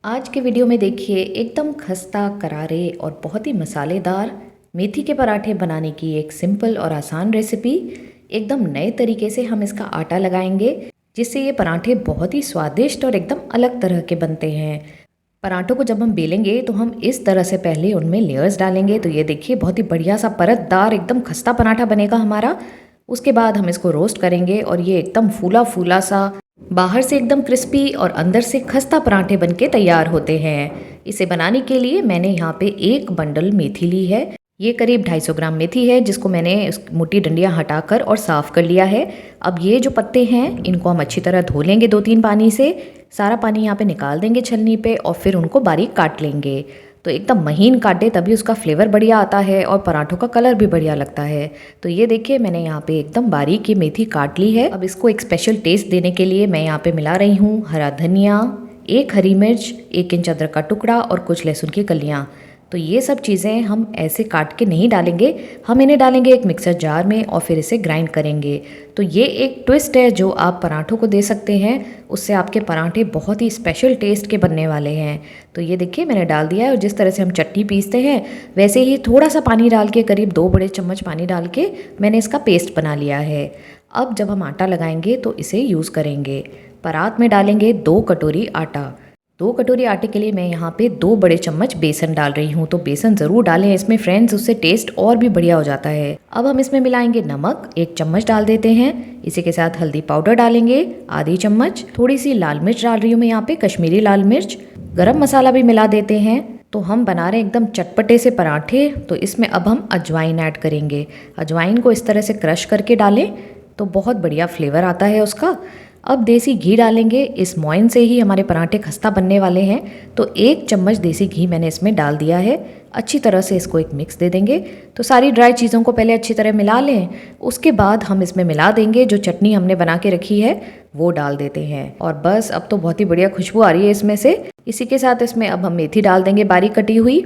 आज के वीडियो में देखिए एकदम खस्ता करारे और बहुत ही मसालेदार मेथी के पराठे बनाने की एक सिंपल और आसान रेसिपी। एकदम नए तरीके से हम इसका आटा लगाएंगे जिससे ये पराठे बहुत ही स्वादिष्ट और एकदम अलग तरह के बनते हैं। पराठों को जब हम बेलेंगे तो हम इस तरह से पहले उनमें लेयर्स डालेंगे। तो ये देखिए बहुत ही बढ़िया सा परतदार एकदम खस्ता पराठा बनेगा हमारा। उसके बाद हम इसको रोस्ट करेंगे और ये एकदम फूला फूला सा बाहर से एकदम क्रिस्पी और अंदर से खस्ता पराठे बनके तैयार होते हैं। इसे बनाने के लिए मैंने यहाँ पे एक बंडल मेथी ली है। ये करीब 250 ग्राम मेथी है जिसको मैंने मोटी डंडियाँ हटाकर और साफ़ कर लिया है। अब ये जो पत्ते हैं इनको हम अच्छी तरह धो लेंगे 2-3 पानी से। सारा पानी यहाँ पे निकाल देंगे छलनी पे और फिर उनको बारीक काट लेंगे। तो एकदम महीन काटे तभी उसका फ्लेवर बढ़िया आता है और पराठों का कलर भी बढ़िया लगता है। तो ये देखिए मैंने यहाँ पे एकदम बारीक ये मेथी काट ली है। अब इसको एक स्पेशल टेस्ट देने के लिए मैं यहाँ पे मिला रही हूँ हरा धनिया, 1 हरी मिर्च, 1 इंच अदरक का टुकड़ा और कुछ लहसुन की कलियाँ। तो ये सब चीज़ें हम ऐसे काट के नहीं डालेंगे, हम इन्हें डालेंगे एक मिक्सर जार में और फिर इसे ग्राइंड करेंगे। तो ये एक ट्विस्ट है जो आप पराठों को दे सकते हैं, उससे आपके पराठे बहुत ही स्पेशल टेस्ट के बनने वाले हैं। तो ये देखिए मैंने डाल दिया है और जिस तरह से हम चटनी पीसते हैं वैसे ही थोड़ा सा पानी डाल के, करीब 2 बड़े चम्मच पानी डाल के मैंने इसका पेस्ट बना लिया है। अब जब हम आटा लगाएंगे तो इसे यूज़ करेंगे। परात में डालेंगे 2 कटोरी आटा। 2 कटोरी आटे के लिए मैं यहाँ पे 2 बड़े चम्मच बेसन डाल रही हूँ। तो बेसन ज़रूर डालें इसमें फ्रेंड्स, उससे टेस्ट और भी बढ़िया हो जाता है। अब हम इसमें मिलाएंगे नमक, 1 चम्मच डाल देते हैं। इसी के साथ हल्दी पाउडर डालेंगे आधी चम्मच। थोड़ी सी लाल मिर्च डाल रही हूँ मैं यहाँ पे, कश्मीरी लाल मिर्च। गरम मसाला भी मिला देते हैं। तो हम बना रहे हैं एकदम चटपटे से पराठे। तो इसमें अब हम अजवाइन ऐड करेंगे। अजवाइन को इस तरह से क्रश करके डालें तो बहुत बढ़िया फ्लेवर आता है उसका। अब देसी घी डालेंगे। इस मोइन से ही हमारे पराठे खस्ता बनने वाले हैं। तो 1 चम्मच देसी घी मैंने इसमें डाल दिया है। अच्छी तरह से इसको एक मिक्स दे देंगे। तो सारी ड्राई चीज़ों को पहले अच्छी तरह मिला लें। उसके बाद हम इसमें मिला देंगे जो चटनी हमने बना के रखी है वो डाल देते हैं। और बस अब तो बहुत ही बढ़िया खुशबू आ रही है इसमें से। इसी के साथ इसमें अब हम मेथी डाल देंगे बारीक कटी हुई।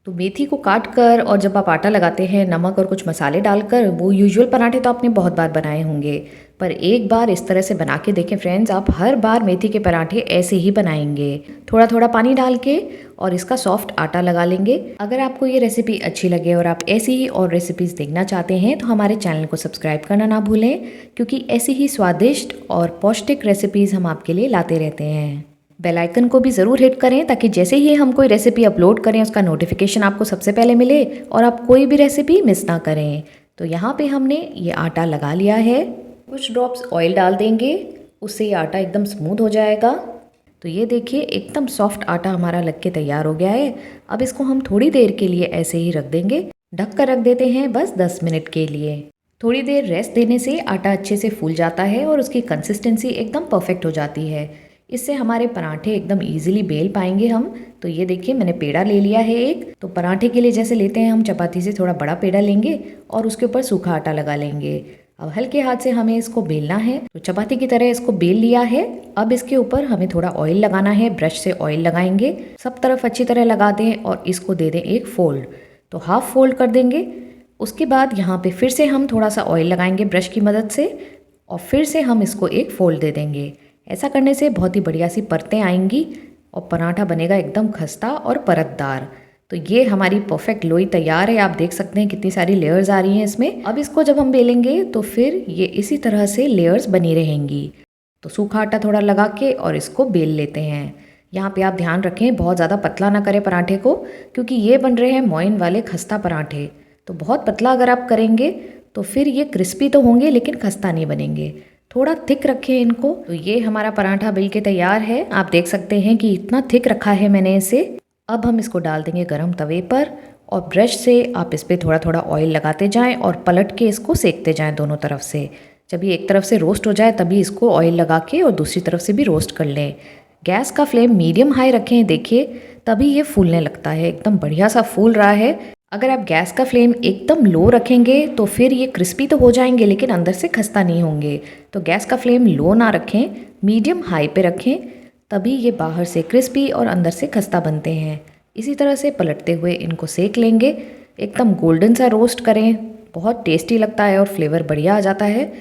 तो मेथी को काट कर और जब आप आटा लगाते हैं नमक और कुछ मसाले डालकर, वो यूजुअल पराठे तो आपने बहुत बार बनाए होंगे, पर एक बार इस तरह से बना के देखें फ्रेंड्स, आप हर बार मेथी के पराठे ऐसे ही बनाएंगे। थोड़ा थोड़ा पानी डाल के और इसका सॉफ्ट आटा लगा लेंगे। अगर आपको ये रेसिपी अच्छी लगे और आप ऐसी ही और रेसिपीज़ देखना चाहते हैं तो हमारे चैनल को सब्सक्राइब करना ना भूलें, क्योंकि ऐसी ही स्वादिष्ट और पौष्टिक रेसिपीज़ हम आपके लिए लाते रहते हैं। बेल आइकन को भी ज़रूर हिट करें ताकि जैसे ही हम कोई रेसिपी अपलोड करें उसका नोटिफिकेशन आपको सबसे पहले मिले और आप कोई भी रेसिपी मिस ना करें। तो यहाँ पे हमने ये आटा लगा लिया है। कुछ ड्रॉप्स ऑयल डाल देंगे, उससे ये आटा एकदम स्मूथ हो जाएगा। तो ये देखिए एकदम सॉफ्ट आटा हमारा लग के तैयार हो गया है। अब इसको हम थोड़ी देर के लिए ऐसे ही रख देंगे, ढक कर रख देते हैं बस 10 मिनट के लिए। थोड़ी देर रेस्ट देने से आटा अच्छे से फूल जाता है और उसकी कंसिस्टेंसी एकदम परफेक्ट हो जाती है। इससे हमारे पराठे एकदम इजीली बेल पाएंगे हम। तो ये देखिए मैंने पेड़ा ले लिया है एक। तो पराठे के लिए जैसे लेते हैं हम चपाती से थोड़ा बड़ा पेड़ा लेंगे और उसके ऊपर सूखा आटा लगा लेंगे। अब हल्के हाथ से हमें इसको बेलना है। तो चपाती की तरह इसको बेल लिया है। अब इसके ऊपर हमें थोड़ा ऑयल लगाना है, ब्रश से ऑयल लगाएंगे, सब तरफ अच्छी तरह लगा दें और इसको दे दें एक फोल्ड। तो हाफ फोल्ड कर देंगे। उसके बाद यहाँ पे फिर से हम थोड़ा सा ऑयल लगाएंगे ब्रश की मदद से और फिर से हम इसको एक फोल्ड दे देंगे। ऐसा करने से बहुत ही बढ़िया सी परतें आएंगी और पराठा बनेगा एकदम खस्ता और परतदार। तो ये हमारी परफेक्ट लोई तैयार है। आप देख सकते हैं कितनी सारी लेयर्स आ रही हैं इसमें। अब इसको जब हम बेलेंगे तो फिर ये इसी तरह से लेयर्स बनी रहेंगी। तो सूखा आटा थोड़ा लगा के और इसको बेल लेते हैं। यहाँ पे आप ध्यान रखें बहुत ज़्यादा पतला ना करें पराठे को, क्योंकि ये बन रहे हैं मोइन वाले खस्ता पराठे। तो बहुत पतला अगर आप करेंगे तो फिर ये क्रिस्पी तो होंगे लेकिन खस्ता नहीं बनेंगे। थोड़ा थिक रखें इनको। तो ये हमारा पराठा बेल के तैयार है। आप देख सकते हैं कि इतना थिक रखा है मैंने इसे। अब हम इसको डाल देंगे गरम तवे पर और ब्रश से आप इस पर थोड़ा थोड़ा ऑयल लगाते जाएं और पलट के इसको सेकते जाएं दोनों तरफ से। जब ये एक तरफ से रोस्ट हो जाए तभी इसको ऑयल लगा के और दूसरी तरफ से भी रोस्ट कर लें। गैस का फ्लेम मीडियम हाई रखें, देखिए तभी ये फूलने लगता है। एकदम बढ़िया सा फूल रहा है। अगर आप गैस का फ्लेम एकदम लो रखेंगे तो फिर ये क्रिस्पी तो हो जाएंगे लेकिन अंदर से खस्ता नहीं होंगे। तो गैस का फ्लेम लो ना रखें, मीडियम हाई पे रखें, तभी ये बाहर से क्रिस्पी और अंदर से खस्ता बनते हैं। इसी तरह से पलटते हुए इनको सेक लेंगे। एकदम गोल्डन सा रोस्ट करें, बहुत टेस्टी लगता है और फ्लेवर बढ़िया आ जाता है।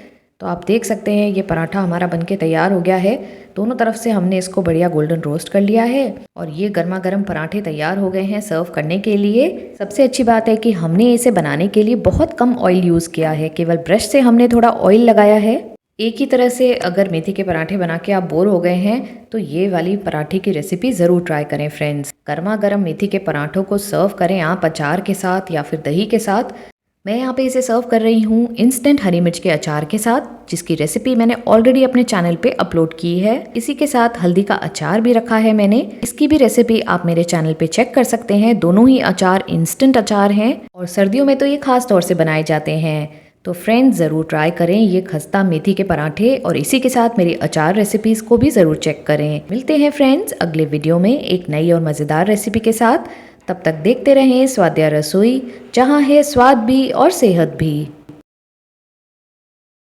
तो आप देख सकते हैं ये पराठा हमारा बनके तैयार हो गया है। दोनों तरफ से हमने इसको बढ़िया गोल्डन रोस्ट कर लिया है और ये गर्मा गर्म पराठे तैयार हो गए हैं सर्व करने के लिए। सबसे अच्छी बात है कि हमने इसे बनाने के लिए बहुत कम ऑयल यूज़ किया है, केवल ब्रश से हमने थोड़ा ऑयल लगाया है। एक ही तरह से अगर मेथी के पराठे बना के आप बोर हो गए हैं तो ये वाली पराठे की रेसिपी ज़रूर ट्राई करें फ्रेंड्स। गर्मा गर्म मेथी के पराठों को सर्व करें आप अचार के साथ या फिर दही के साथ। मैं यहाँ पे इसे सर्व कर रही हूँ इंस्टेंट हरी मिर्च के अचार के साथ, जिसकी रेसिपी मैंने ऑलरेडी अपने चैनल पे अपलोड की है। इसी के साथ हल्दी का अचार भी रखा है मैंने, इसकी भी रेसिपी आप मेरे चैनल पे चेक कर सकते हैं। दोनों ही अचार इंस्टेंट अचार हैं और सर्दियों में तो ये खास तौर से बनाए जाते हैं। तो फ्रेंड्स ज़रूर ट्राई करें ये खस्ता मेथी के पराठे और इसी के साथ मेरी अचार रेसिपीज़ को भी ज़रूर चेक करें। मिलते हैं फ्रेंड्स अगले वीडियो में एक नई और मज़ेदार रेसिपी के साथ। तब तक देखते रहें स्वाद्या रसोई, जहाँ है स्वाद भी और सेहत भी।